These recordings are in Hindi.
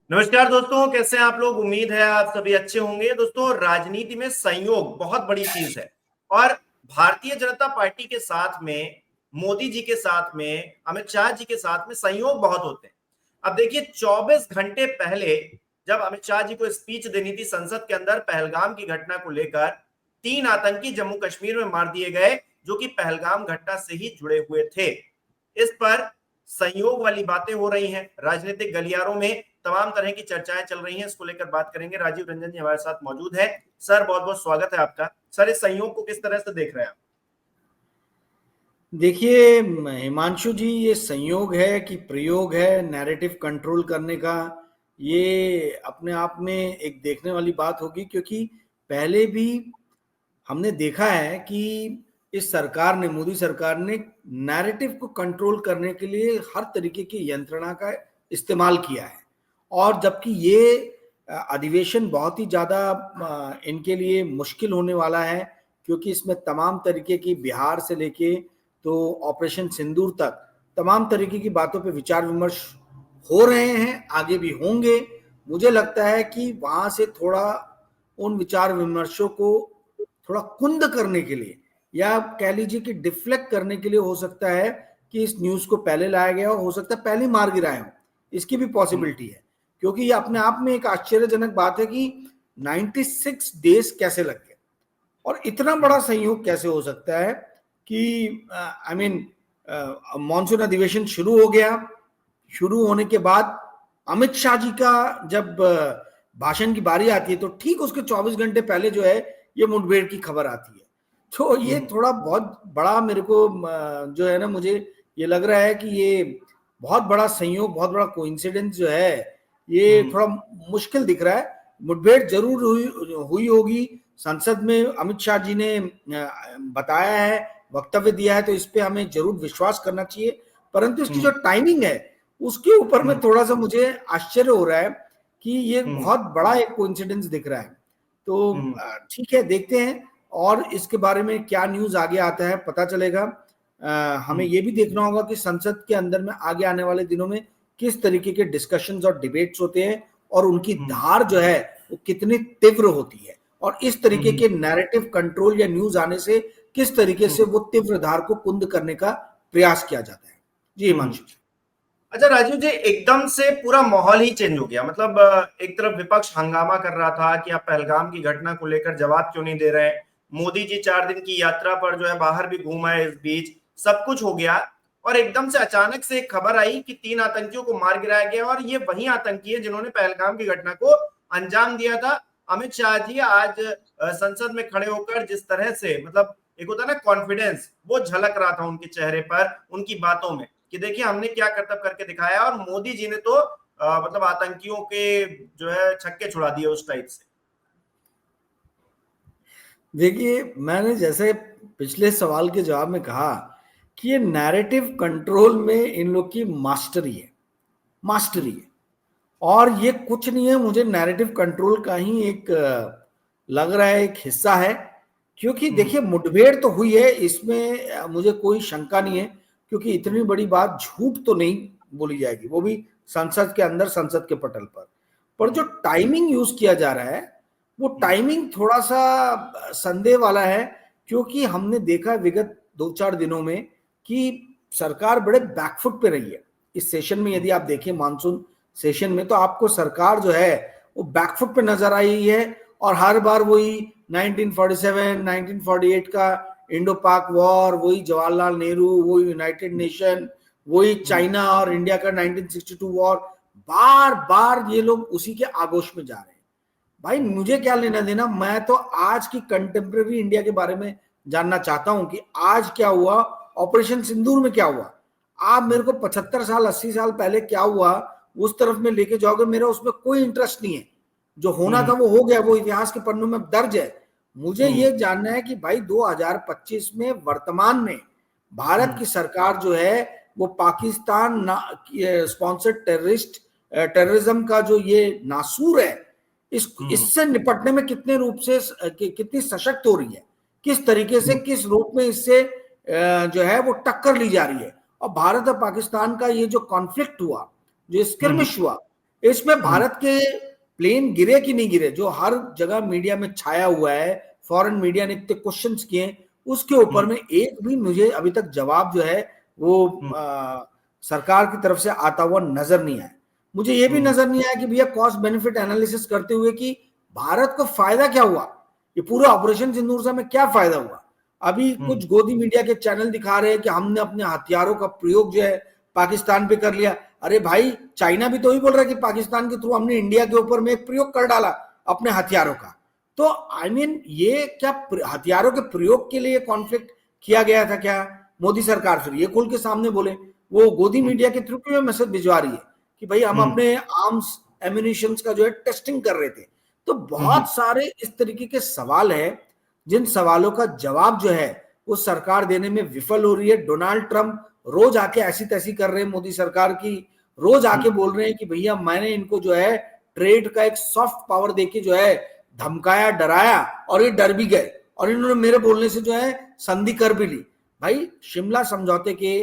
नमस्कार दोस्तों, कैसे हैं आप लोग। उम्मीद है आप सभी अच्छे होंगे। दोस्तों, राजनीति में संयोग बहुत बड़ी चीज है और भारतीय जनता पार्टी के साथ में, मोदी जी के साथ में, अमित शाह जी के साथ में संयोग बहुत होते हैं। अब देखिए, 24 घंटे पहले जब अमित शाह जी को स्पीच देनी थी संसद के अंदर पहलगाम की घटना को लेकर, 3 आतंकी जम्मू कश्मीर में मार दिए गए जो कि पहलगाम घटना से ही जुड़े हुए थे। इस पर संयोग वाली बातें हो रही हैं, राजनीतिक गलियारों में तमाम तरह की चर्चाएं चल रही हैं। इसको लेकर बात करेंगे। राजीव रंजन जी हमारे साथ मौजूद है। सर, बहुत बहुत स्वागत है आपका। सर, इस संयोग को किस तरह से देख रहे हैं आप? देखिए हिमांशु जी, ये संयोग है कि प्रयोग है नैरेटिव कंट्रोल करने का। ये अपने आप में एक देखने वाली बात होगी, क्योंकि पहले भी हमने देखा है कि इस सरकार ने, मोदी सरकार ने नैरेटिव को कंट्रोल करने के लिए हर तरीके की यंत्रणा का इस्तेमाल किया है। और जबकि ये अधिवेशन बहुत ही ज़्यादा इनके लिए मुश्किल होने वाला है, क्योंकि इसमें तमाम तरीके की, बिहार से लेके तो ऑपरेशन सिंदूर तक तमाम तरीके की बातों पे विचार विमर्श हो रहे हैं, आगे भी होंगे। मुझे लगता है कि वहां से थोड़ा उन विचार विमर्शों को थोड़ा कुंद करने के लिए, या कह लीजिए कि डिफ्लेक्ट करने के लिए, हो सकता है कि इस न्यूज को पहले लाया गया हो सकता है पहले मार गिराए हो। इसकी भी पॉसिबिलिटी है, क्योंकि ये अपने आप में एक आश्चर्यजनक बात है कि 96 डेज कैसे लग गए और इतना बड़ा संयोग कैसे हो सकता है कि आई मीन मानसून अधिवेशन शुरू हो गया। शुरू होने के बाद अमित शाह जी का जब भाषण की बारी आती है, तो ठीक उसके 24 घंटे पहले जो है ये मुठभेड़ की खबर आती है। तो ये थोड़ा बहुत बड़ा मेरे को जो है ना, मुझे ये लग रहा है कि ये बहुत बड़ा संयोग, बहुत बड़ा कोइंसिडेंस जो है, ये थोड़ा मुश्किल दिख रहा है। मुठभेड़ जरूर हुई होगी। संसद में अमित शाह जी ने बताया है, वक्तव्य दिया है, तो इस पे हमें जरूर विश्वास करना चाहिए। परंतु इसकी जो टाइमिंग है, उसके ऊपर में थोड़ा सा मुझे आश्चर्य हो रहा है कि ये बहुत बड़ा एक कोइंसिडेंस दिख रहा है। तो ठीक है, देखते हैं और इसके बारे में क्या न्यूज आगे आता है पता चलेगा। हमें ये भी देखना होगा कि संसद के अंदर में आगे आने वाले दिनों में किस तरीके के डिस्कशंस और डिबेट्स होते हैं और उनकी धार जो है वो कितनी तीव्र होती है, और इस तरीके के नैरेटिव कंट्रोल या न्यूज आने से किस तरीके से वो तीव्र धार को कुंद करने का प्रयास किया जाता है। जी हिमांशु। अच्छा राजीव जी, एकदम से पूरा माहौल ही चेंज हो गया। मतलब एक तरफ विपक्ष हंगामा कर रहा था कि आप पहलगाम की घटना को लेकर जवाब क्यों नहीं दे रहे। मोदी जी 4 दिन की यात्रा पर जो है बाहर भी घूम आए, इस बीच सब कुछ हो गया और एकदम से अचानक से एक खबर आई कि 3 आतंकियों को मार गिराया गया और ये वही आतंकी है जिन्होंने पहलगाम की घटना को अंजाम दिया था। अमित शाह जी आज संसद में खड़े होकर जिस तरह से, मतलब एक होता है ना कॉन्फिडेंस, वो झलक रहा था उनके चेहरे पर, उनकी बातों में, कि देखिए हमने क्या करतब करके दिखाया। और मोदी जी ने तो मतलब आतंकियों के जो है छक्के छुड़ा दिए उस टाइप से। देखिए, मैंने जैसे पिछले सवाल के जवाब में कहा कि ये नैरेटिव कंट्रोल में इन लोग की मास्टरी है, मास्टरी है। और ये कुछ नहीं है, मुझे नैरेटिव कंट्रोल का ही एक लग रहा है, एक हिस्सा है। क्योंकि देखिए, मुठभेड़ तो हुई है, इसमें मुझे कोई शंका नहीं है, क्योंकि इतनी बड़ी बात झूठ तो नहीं बोली जाएगी, वो भी संसद के अंदर, संसद के पटल पर जो टाइमिंग यूज किया जा रहा है, वो टाइमिंग थोड़ा सा संदेह वाला है। क्योंकि हमने देखा विगत 2-4 दिनों में कि सरकार बड़े बैकफुट पे रही है इस सेशन में। यदि आप देखें मानसून सेशन में, तो आपको सरकार जो है वो बैकफुट पे नजर आई है। और हर बार वही 1947, 1948 का इंडो पाक वॉर, वही जवाहरलाल नेहरू, वही यूनाइटेड नेशन, वही चाइना और इंडिया का 1962 वॉर, बार बार ये लोग उसी के आगोश में जा रहे हैं। भाई मुझे क्या लेना देना, मैं तो आज की कंटेम्प्रेरी इंडिया के बारे में जानना चाहता हूं कि आज क्या हुआ, ऑपरेशन सिंदूर में क्या हुआ। आप मेरे को 75 साल 80 साल पहले क्या हुआ उस तरफ में लेके जाओगे, मेरा उसमें कोई इंटरेस्ट नहीं है। जो होना था वो हो गया, वो इतिहास के पन्नों में दर्ज है। मुझे ये जानना है कि भाई 2025 में वर्तमान में भारत की सरकार जो है वो पाकिस्तान स्पॉन्सर्ड टेररिज्म का जो ये नासूर है, इससे निपटने में कितने रूप से, कितनी सशक्त हो रही है, किस तरीके से, किस रूप में इससे जो है वो टक्कर ली जा रही है। और भारत और पाकिस्तान का ये जो कॉन्फ्लिक्ट हुआ, जो स्किर्मिश हुआ, इसमें भारत के प्लेन गिरे कि नहीं गिरे, जो हर जगह मीडिया में छाया हुआ है, फॉरेन मीडिया ने इतने क्वेश्चंस किए, उसके ऊपर में एक भी मुझे अभी तक जवाब जो है वो सरकार की तरफ से आता हुआ नजर नहीं आया। मुझे ये भी नजर नहीं आया कि भैया कॉस्ट बेनिफिट एनालिसिस करते हुए कि भारत को फायदा क्या हुआ, ये पूरा ऑपरेशन सिंदूर से हमें क्या फायदा हुआ। अभी कुछ गोदी मीडिया के चैनल दिखा रहे हैं कि हमने अपने हथियारों का प्रयोग जो है पाकिस्तान पे कर लिया। अरे भाई, चाइना भी तो ही बोल रहा है कि पाकिस्तान के थ्रू हमने इंडिया के ऊपर में एक प्रयोग कर डाला अपने हथियारों का। तो आई मीन ये क्या हथियारों के प्रयोग के लिए कॉन्फ्लिक्ट किया गया था क्या? मोदी सरकार फिर ये खुल के सामने बोले, वो गोदी मीडिया के थ्रू क्यों मैसेज भिजवा रही है कि भाई हम अपने आर्म्स एम्यूनिशंस का जो है टेस्टिंग कर रहे थे। तो बहुत सारे इस तरीके के सवाल है जिन सवालों का जवाब जो है वो सरकार देने में विफल हो रही है। डोनाल्ड ट्रंप रोज आके ऐसी तैसी कर रहे हैं मोदी सरकार की, रोज आके बोल रहे हैं कि भैया मैंने इनको जो है ट्रेड का एक सॉफ्ट पावर देके जो है धमकाया, डराया, और ये डर भी गए और इन्होंने मेरे बोलने से जो है संधि कर भी ली। भाई, शिमला समझौते के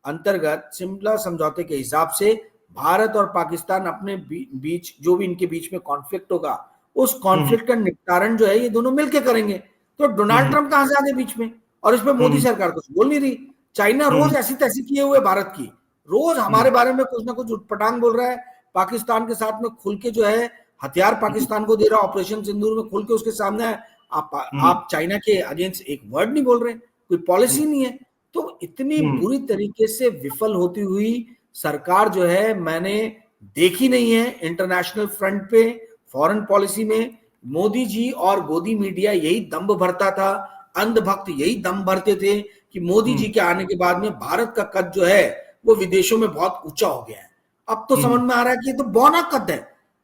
अंतर्गत, शिमला समझौते के हिसाब से भारत और पाकिस्तान अपने बीच जो भी इनके बीच में कॉन्फ्लिक्ट होगा, उस कॉन्फ्लिक्ट का निपटारण जो है ये दोनों मिलकर करेंगे। तो डोनाल्ड ट्रंप कहां से आ गए बीच में, और इसमें मोदी सरकार कुछ बोल नहीं रही। चाइना रोज ऐसी तैसी किए हुए भारत की, रोज हमारे बारे में कुछ ना कुछ उटपटांग बोल रहा है, पाकिस्तान के साथ में खुल के जो है हथियार पाकिस्तान को दे रहा, ऑपरेशन सिंदूर में खुल के उसके सामने आप चाइना के अगेंस्ट एक वर्ड नहीं बोल रहे, कोई पॉलिसी नहीं है। तो इतनी बुरी तरीके से विफल होती हुई सरकार जो है मैंने देखी नहीं है इंटरनेशनल फ्रंट पे, फॉरेन पॉलिसी में। मोदी जी और गोदी मीडिया यही दम्भ भरता था, अंधभक्त यही दम भरते थे कि मोदी जी के आने के बाद में भारत का कद जो है वो विदेशों में बहुत ऊंचा हो गया है। अब तो समझ में आ रहा है कि ये तो बौना कद है।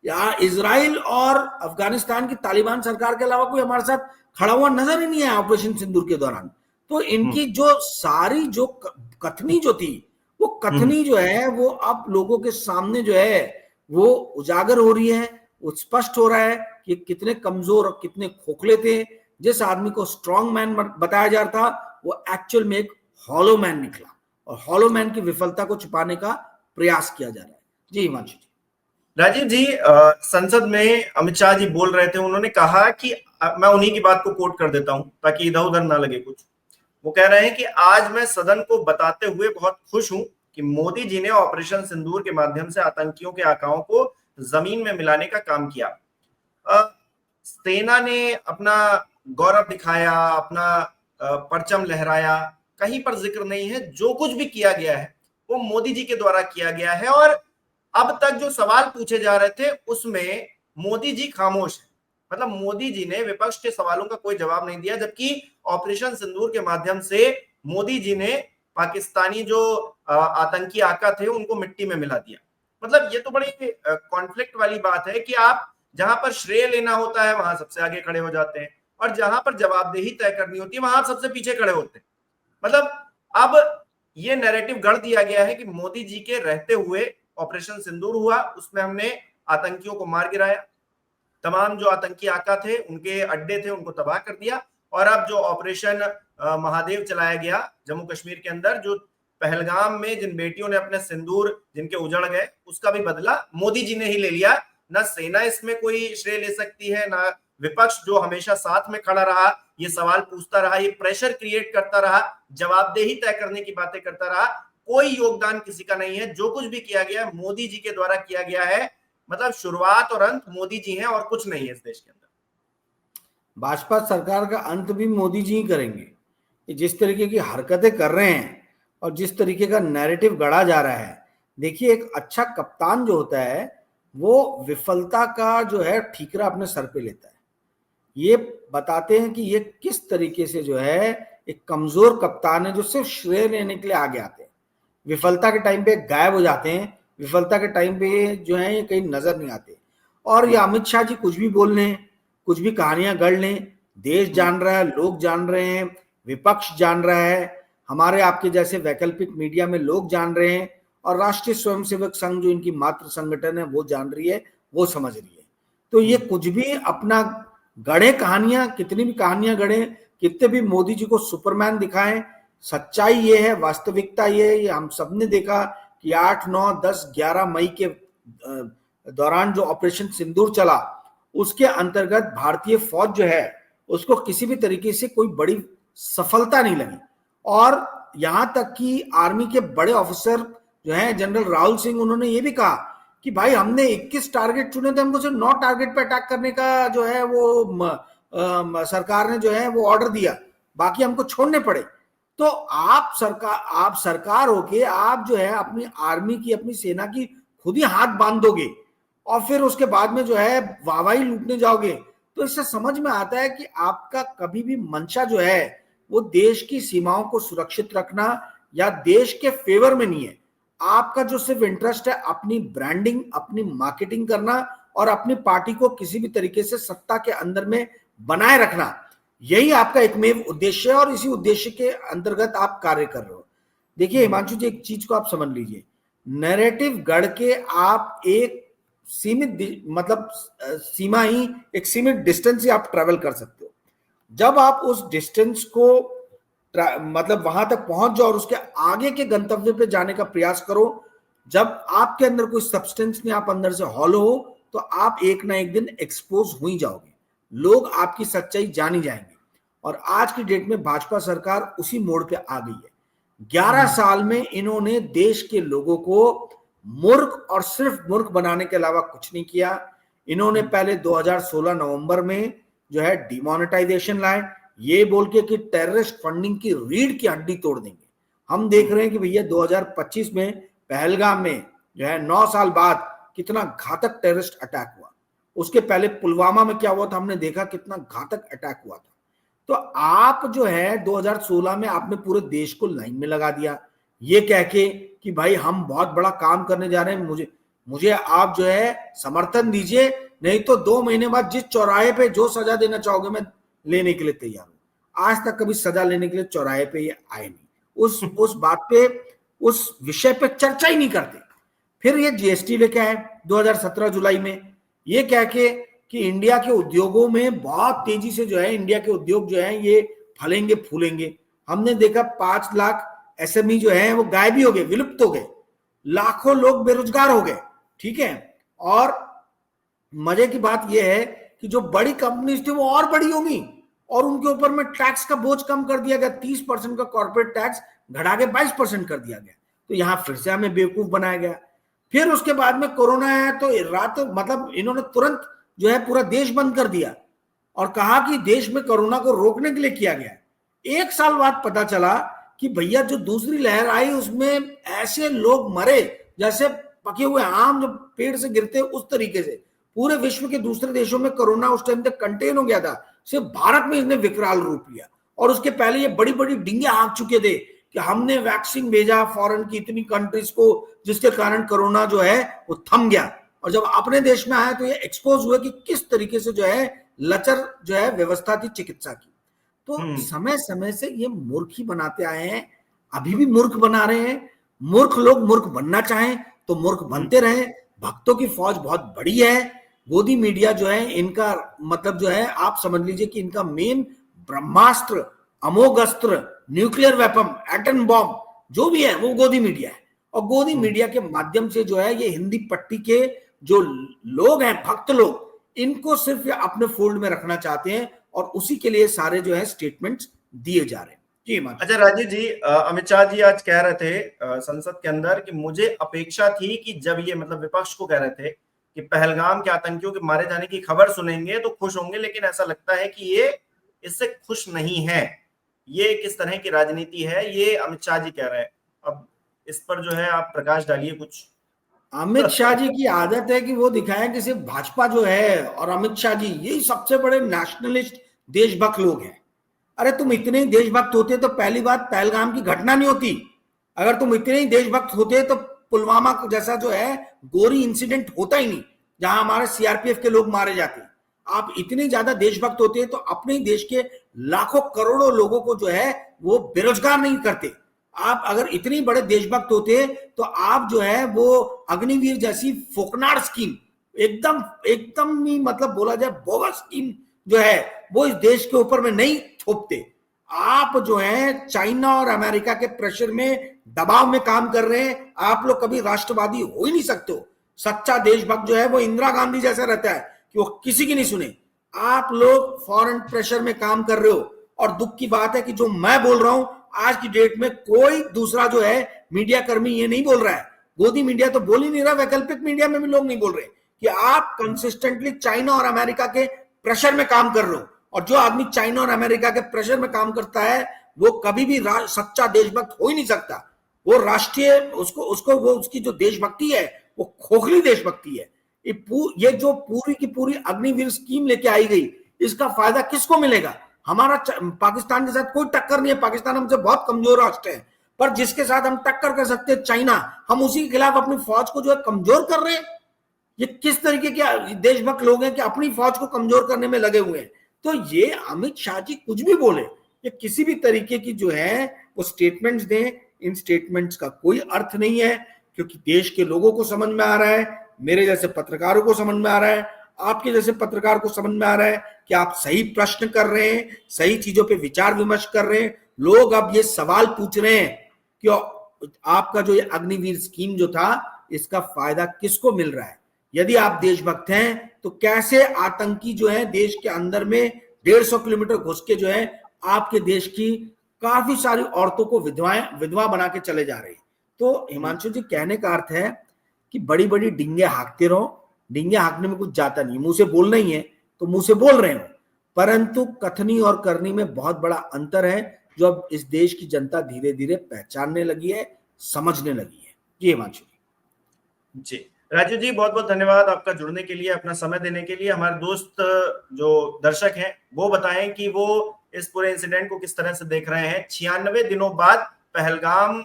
यहाँ इजराइल और अफगानिस्तान की तालिबान सरकार के अलावा कोई हमारे साथ खड़ा हुआ नजर ही नहीं आया ऑपरेशन सिंदूर के दौरान। तो इनकी जो सारी जो कथनी जो थी, वो कथनी जो है वो अब लोगों के सामने जो है वो उजागर हो रही है। वो स्पष्ट हो रहा है कि कितने कमजोर और कितने खोखले थे। जिस आदमी को स्ट्रॉन्ग मैन बताया जा रहा था वो एक्चुअल में एक हॉलो मैन निकला, और हॉलो मैन की विफलता को छुपाने का प्रयास किया जा रहा है। जी हिमांशु जी। राजीव जी, संसद में अमित शाह जी बोल रहे थे, उन्होंने कहा कि मैं उन्हीं की बात को कोट कर देता हूं ताकि इधर उधर ना लगे कुछ। वो कह रहे हैं कि आज मैं सदन को बताते हुए बहुत खुश हूं कि मोदी जी ने ऑपरेशन सिंदूर के माध्यम से आतंकियों के आकाओं को जमीन में मिलाने का काम किया। सेना ने अपना गौरव दिखाया, अपना परचम लहराया, कहीं पर जिक्र नहीं है। जो कुछ भी किया गया है वो मोदी जी के द्वारा किया गया है, और अब तक जो सवाल पूछे जा रहे थे उसमें मोदी जी खामोश है। मतलब मोदी जी ने विपक्ष के सवालों का कोई जवाब नहीं दिया, जबकि ऑपरेशन सिंदूर के माध्यम से मोदी जी ने पाकिस्तानी जो आतंकी आका थे उनको मिट्टी में मिला दिया। मतलब ये तो बड़ी कॉन्फ्लिक्ट वाली बात है कि आप जहां पर श्रेय लेना होता है वहां सबसे आगे खड़े हो जाते हैं, और जहां पर जवाबदेही तय करनी होती है वहां आप सबसे पीछे खड़े होते हैं। मतलब अब ये नैरेटिव गढ़ दिया गया है कि मोदी जी के रहते हुए ऑपरेशन सिंदूर हुआ, उसमें हमने आतंकियों को मार गिराया, तमाम जो आतंकी आका थे उनके अड्डे थे उनको तबाह कर दिया। और अब जो ऑपरेशन महादेव चलाया गया जम्मू कश्मीर के अंदर, जो पहलगाम में जिन बेटियों ने अपने सिंदूर जिनके उजड़ गए, उसका भी बदला मोदी जी ने ही ले लिया। ना सेना इसमें कोई श्रेय ले सकती है, ना विपक्ष जो हमेशा साथ में खड़ा रहा, ये सवाल पूछता रहा, ये प्रेशर क्रिएट करता रहा, जवाबदेही तय करने की बातें करता रहा, कोई योगदान किसी का नहीं है। जो कुछ भी किया गया मोदी जी के द्वारा किया गया है। मतलब शुरुआत और अंत मोदी जी हैं और कुछ नहीं है इस देश के अंदर। भाजपा सरकार का अंत भी मोदी जी ही करेंगे। जिस तरीके की हरकतें कर रहे हैं और जिस तरीके का नैरेटिव गढ़ा जा रहा है, देखिए एक अच्छा कप्तान जो होता है वो विफलता का जो है ठीकरा अपने सर पे लेता है। ये बताते हैं कि ये किस तरीके से जो है एक कमजोर कप्तान है जो सिर्फ श्रेय लेने के लिए आगे आते हैं, विफलता के टाइम पे गायब हो जाते हैं, विफलता के टाइम पे जो है ये कहीं नजर नहीं आते। और ये अमित शाह जी कुछ भी बोल लें, कुछ भी कहानियां गढ़ लें, देश जान रहा है, लोग जान रहे हैं, विपक्ष जान रहा है, हमारे आपके जैसे वैकल्पिक मीडिया में लोग जान रहे हैं, और राष्ट्रीय स्वयंसेवक संघ जो इनकी मातृ संगठन है वो जान रही है, वो समझ रही है। तो ये कुछ भी अपना गढ़े कहानियां, कितनी भी कहानियां गढ़े, कितने भी मोदी जी को सुपरमैन दिखाएं, सच्चाई ये है, वास्तविकता ये है, ये हम सबने देखा कि 8, 9, 10, 11 मई के दौरान जो ऑपरेशन सिंदूर चला, उसके अंतर्गत भारतीय फौज जो है उसको किसी भी तरीके से कोई बड़ी सफलता नहीं लगी। और यहां तक कि आर्मी के बड़े ऑफिसर जो हैं, जनरल राहुल सिंह, उन्होंने ये भी कहा कि भाई हमने 21 टारगेट चुने थे, हमको सिर्फ 9 टारगेट पे अटैक करने का जो है वो सरकार ने जो है वो ऑर्डर दिया, बाकी हमको छोड़ने पड़े। तो आप सरकार होके आप जो है अपनी आर्मी की, अपनी सेना की खुद ही हाथ बांध दोगे और फिर उसके बाद में जो है वाहवाही लूटने जाओगे, तो इससे समझ में आता है कि आपका कभी भी मंशा जो है वो देश की सीमाओं को सुरक्षित रखना या देश के फेवर में नहीं है। आपका जो सिर्फ इंटरेस्ट है अपनी ब्रांडिंग, अपनी मार्केटिंग करना और अपनी पार्टी को किसी भी तरीके से सत्ता के अंदर में बनाए रखना, यही आपका एकमेव उद्देश्य है और इसी उद्देश्य के अंतर्गत आप कार्य कर रहे हो। देखिए हिमांशु जी, एक चीज को आप समझ लीजिए, नैरेटिव गढ़ के आप एक सीमित मतलब सीमा ही, एक सीमित डिस्टेंस ही आप ट्रेवल कर सकते हो। जब आप उस डिस्टेंस को मतलब वहां तक पहुंच जाओ और उसके आगे के गंतव्य पे जाने का प्रयास करो, जब आपके अंदर कोई सब्सटेंस नहीं, आप अंदर से हॉलो हो, तो आप एक ना एक दिन एक्सपोज हो ही जाओगे, लोग आपकी सच्चाई जान ही जाएंगे। और आज की डेट में भाजपा सरकार उसी मोड़ पे आ गई है। 11 साल में इन्होंने देश के लोगों को मूर्ख और सिर्फ मूर्ख बनाने के अलावा कुछ नहीं किया। इन्होंने पहले 2016 नवंबर में जो है डिमोनेटाइजेशन लाए, ये बोल के कि टेररिस्ट फंडिंग की रीढ़ की हड्डी तोड़ देंगे। हम देख रहे हैं कि भैया 2025 में पहलगाम में जो है 9 साल बाद कितना घातक टेररिस्ट अटैक हुआ। उसके पहले पुलवामा में क्या हुआ था, हमने देखा कितना घातक अटैक हुआ था। तो आप जो है 2016 में आपने पूरे देश को लाइन में लगा दिया, ये कह के कि भाई हम बहुत बड़ा काम करने जा रहे हैं, मुझे आप जो है समर्थन दीजिए, नहीं तो 2 महीने बाद जिस चौराहे पे जो सजा देना चाहोगे मैं लेने के लिए तैयार हूं। आज तक कभी सजा लेने के लिए चौराहे पे ये आए नहीं, उस बात पे, उस विषय पे चर्चा ही नहीं करते। फिर ये जीएसटी लेके आए 2017 जुलाई में, ये कह के कि इंडिया के उद्योगों में बहुत तेजी से जो है इंडिया के उद्योग जो है ये फलेंगे फूलेंगे। हमने देखा 5 लाख एसएमई जो है वो गायब ही हो गए, विलुप्त हो गए, लाखों लोग बेरोजगार हो गए। ठीक है, और मजे की बात यह है कि जो बड़ी कंपनीज थी वो और बड़ी होंगी और उनके ऊपर में टैक्स का बोझ कम कर दिया गया, 30% का कॉर्पोरेट टैक्स घटा के 22% कर दिया गया। तो यहां फिर से हमें बेवकूफ बनाया गया। फिर उसके बाद में कोरोना आया तो रात मतलब इन्होंने तुरंत जो है पूरा देश बंद कर दिया और कहा कि देश में कोरोना को रोकने के लिए किया गया। 1 साल बाद पता चला कि भैया जो दूसरी लहर आई उसमें ऐसे लोग मरे जैसे पके हुए आम जो पेड़ से गिरते उस तरीके से। पूरे विश्व के दूसरे देशों में कोरोना उस टाइम तक कंटेन हो गया था, सिर्फ भारत में इसने विकराल रूप लिया। और उसके पहले ये बड़ी बड़ी डिंगे हाँक चुके थे कि हमने वैक्सीन भेजा फॉरेन की इतनी कंट्रीज को, जिसके कारण कोरोना जो है वो थम गया। और जब अपने देश में आया तो ये एक्सपोज हुआ कि किस तरीके से जो है लचर जो है व्यवस्था थी चिकित्सा की। तो समय समय से ये मूर्ख ही बनाते आए हैं, अभी भी मूर्ख बना रहे हैं। मूर्ख लोग मूर्ख बनना चाहें तो मूर्ख बनते रहे। भक्तों की फौज बहुत बड़ी है। गोदी मीडिया जो है इनका मतलब जो है आप समझ लीजिए कि इनका मेन ब्रह्मास्त्र, अमोघ अस्त्र, न्यूक्लियर वेपन, एटम बॉम्ब जो भी है वो गोदी मीडिया है। और गोदी मीडिया के माध्यम से जो है ये हिंदी पट्टी के जो लोग हैं, भक्त लोग, इनको सिर्फ अपने फोल्ड में रखना चाहते हैं और उसी के लिए सारे जो है स्टेटमेंट्स दिए जा रहे हैं। जी अच्छा राजीव जी, अमित शाह जी आज कह रहे थे संसद के अंदर कि मुझे अपेक्षा थी कि जब ये मतलब विपक्ष को कह रहे थे कि पहलगाम के आतंकियों के मारे जाने की खबर सुनेंगे तो खुश होंगे, लेकिन ऐसा लगता है कि ये इससे खुश नहीं है। ये किस तरह की राजनीति है, ये अमित शाह जी कह रहे हैं। अब इस पर जो है आप प्रकाश डालिए कुछ। अमित शाह जी की आदत है कि वो दिखाएं कि सिर्फ भाजपा जो है और अमित शाह जी यही सबसे बड़े नेशनलिस्ट देशभक्त लोग हैं। अरे तुम इतने ही देशभक्त होते तो पहली बात पहलगाम की घटना नहीं होती। अगर तुम इतने ही देशभक्त होते तो पुलवामा जैसा जो है गोरी इंसिडेंट होता ही नहीं, जहां हमारे सीआरपीएफ के लोग मारे जाते। आप इतने ज्यादा देशभक्त होते तो अपने ही देश के लाखों करोड़ों लोगों को जो है वो बेरोजगार नहीं करते। आप अगर इतने बड़े देशभक्त होते तो आप जो है वो अग्निवीर जैसी फोकनार स्कीम, एकदम एकदम ही मतलब बोला जाए बोगस स्कीम जो है वो इस देश के ऊपर में नहीं थोपते। आप जो है चाइना और अमेरिका के प्रेशर में, दबाव में काम कर रहे हैं। आप लोग कभी राष्ट्रवादी हो ही नहीं सकते हो सच्चा देशभक्त जो है वो इंदिरा गांधी जैसा रहता है कि वो किसी की नहीं सुने। आप लोग फॉरेन प्रेशर में काम कर रहे हो, और दुख की बात है कि जो मैं बोल रहा हूं आज की डेट में कोई दूसरा जो है मीडिया कर्मी ये नहीं बोल रहा है। गोदी मीडिया तो बोल ही नहीं रहा, वैकल्पिक मीडिया में भी लोग नहीं बोल रहे कि आप कंसिस्टेंटली चाइना और अमेरिका के प्रेशर में काम कर रहे हो। और जो आदमी चाइना और अमेरिका के प्रेशर में काम करता है वो कभी भी सच्चा देशभक्त हो ही नहीं सकता। वो राष्ट्रीय उसको वो उसकी जो देशभक्ति है वो खोखली देशभक्ति है। ये जो पूरी की पूरी अग्निवीर स्कीम लेके आई गई, इसका फायदा किसको मिलेगा? हमारा पाकिस्तान के साथ कोई टक्कर नहीं है, पाकिस्तान हमसे बहुत कमजोर राष्ट्र है, पर जिसके साथ हम टक्कर कर सकते हैं चाइना, हम उसी के खिलाफ अपनी फौज को जो है कमजोर कर रहे हैं। ये किस तरीके के देशभक्त लोग हैं कि अपनी फौज को कमजोर करने में लगे हुए हैं। तो ये अमित शाह जी कुछ भी बोले, ये किसी भी तरीके की जो है वो स्टेटमेंट्स दें, इन स्टेटमेंट्स का कोई अर्थ नहीं है, क्योंकि देश के लोगों को समझ में आ रहा है, मेरे जैसे पत्रकारों को समझ में आ रहा है, आपके जैसे पत्रकार को समझ में आ रहा है कि आप सही प्रश्न कर रहे हैं, सही चीजों पे विचार विमर्श कर रहे हैं। लोग अब ये सवाल पूछ रहे हैं कि आपका जो ये अग्निवीर स्कीम जो था, इसका फायदा किसको मिल रहा है? यदि आप देशभक्त हैं तो कैसे आतंकी जो है देश के अंदर में 150 किलोमीटर घुस के जो है आपके देश की काफी सारी औरतों को विधवा बना के चले जा रहे हैं। तो हिमांशु जी, कहने का अर्थ है कि बड़ी बड़ी डिंगे हाँकते रहो, डिंगे हाँकने में कुछ जाता नहीं, मुंह से बोलना ही है तो मुंह से बोल रहे हो, परंतु कथनी और करनी में बहुत बड़ा अंतर है, जो अब इस देश की जनता धीरे धीरे पहचानने लगी है, समझने लगी है। जी हिमांशु जी, राजू जी बहुत बहुत धन्यवाद आपका जुड़ने के लिए, अपना समय देने के लिए। हमारे दोस्त जो दर्शक हैं वो बताएं कि वो इस पूरे इंसिडेंट को किस तरह से देख रहे हैं। 96 दिनों बाद पहलगाम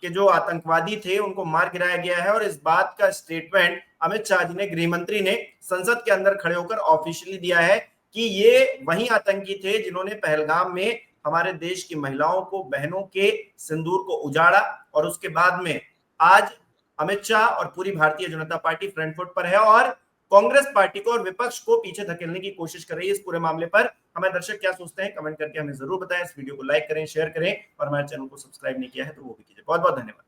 के जो आतंकवादी थे उनको मार गिराया गया है, और इस बात का स्टेटमेंट अमित शाह जी ने, गृह मंत्री ने संसद के अंदर खड़े होकर ऑफिशियली दिया है कि ये वही आतंकी थे जिन्होंने पहलगाम में हमारे देश की महिलाओं को, बहनों के सिंदूर को उजाड़ा, और उसके बाद में आज अमित शाह और पूरी Bharatiya Janata party front foot पर है और कांग्रेस पार्टी को और विपक्ष को पीछे धकेलने की कोशिश कर रही है। इस पूरे मामले पर हमारे दर्शक क्या सोचते हैं, कमेंट करके हमें जरूर बताएं। इस वीडियो को लाइक करें, शेयर करें, और हमारे चैनल को सब्सक्राइब नहीं किया है तो वो भी कीजिए। बहुत बहुत धन्यवाद।